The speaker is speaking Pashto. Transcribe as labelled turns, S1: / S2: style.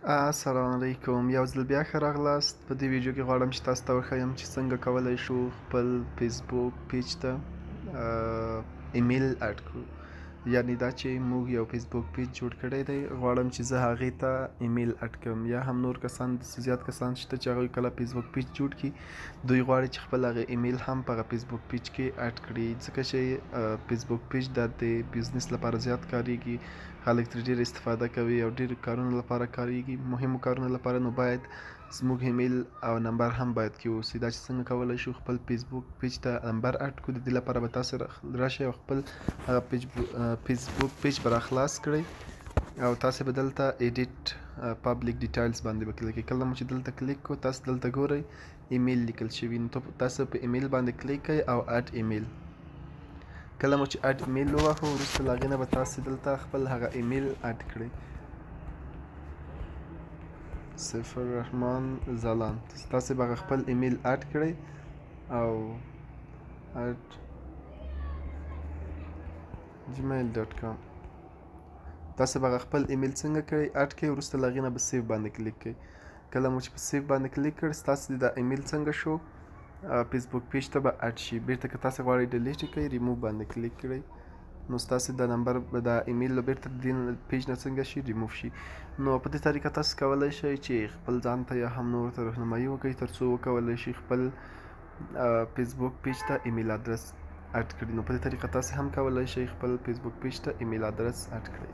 S1: السلام علیکم، یو ځل بیا ښه راغلاست. په دې ویډیو کې غواړم چې تاسو ته وښیم چې څنګه کولی شو خپل فیسبوک پیج ته ایمیل اډ کړو. یعنې دا چې موږ یو فیسبوک پیج جوړ کړی دی، غواړم چې زه هغې ته ایمیل اډ کړم. یا هم نور کسان داسې زیات کسان شته چې هغوی کله فیسبوک پیج جوړ کړي، دوی غواړي چې خپل هغه ایمیل هم په هغه فیسبوک پیج کې اډ کړي، ځکه چې فیسبوک پیج دا د بزنس لپاره زیات کاریږي. خلک ترې ډېر استفاده کوي او ډېر کارونو لپاره کاریږي، مهمو کارونو لپاره. نو باید زموږ ایمیل او نمبر هم باید کې واوسي. دا چې څنګه کولی شو خپل فیسبوک پیج ته نمبر اډ کړو، د دې لپاره به تاسو راشئ او خپل هغه فیسبوک پیج به راخلاص کړئ او تاسو به دلته ایډیټ پبلیک ډیټیلز باندې به کلیک کړئ. کله مو چې دلته کلیک کړو، تاسو دلته ګورئ ایمیل لیکل شوي، نو تاسو په ایمیل باندې کلیک کړئ او اډ ایمیل. کله مو چې اډ ایمیل ووهو، وروسته له هغې نه به تاسو دلته خپل هغه ایمیل اډ کړئ. صفر رحمان ځلاند، تاسو به هغه خپل ایمیل اډ کړئ او اډ جیمیل ډاټ کام. تاسو به هغه خپل ایمیل څنګه کړئ اډ کړئ، وروسته له هغې نه به سیو باندې کلیک کړئ. کله مو چې په سیو باندې کلیک کړ، ستاسو د ایمیل څنګه شو فیسبوک پیج ته به اډ شي. بیرته که تاسو غواړئ ډیلیټ یې کړئ، ریموو باندې کلیک کړئ، نو ستاسو د نمبر د ایمیل بیرته د دې پیج نه څنګه شي ریموو شي. نو په دې طریقه تاسو کولی شئ چې خپل ځان ته یا هم نورو ته رهنمایي وکړئ تر څو وکولی شي خپل فیسبوک پیج ته ایمیل ادرس اډ کړي. نو په دې طریقه تاسو هم کولی شئ خپل فیسبوک پیج ته ایمیل ادرس اډ کړئ.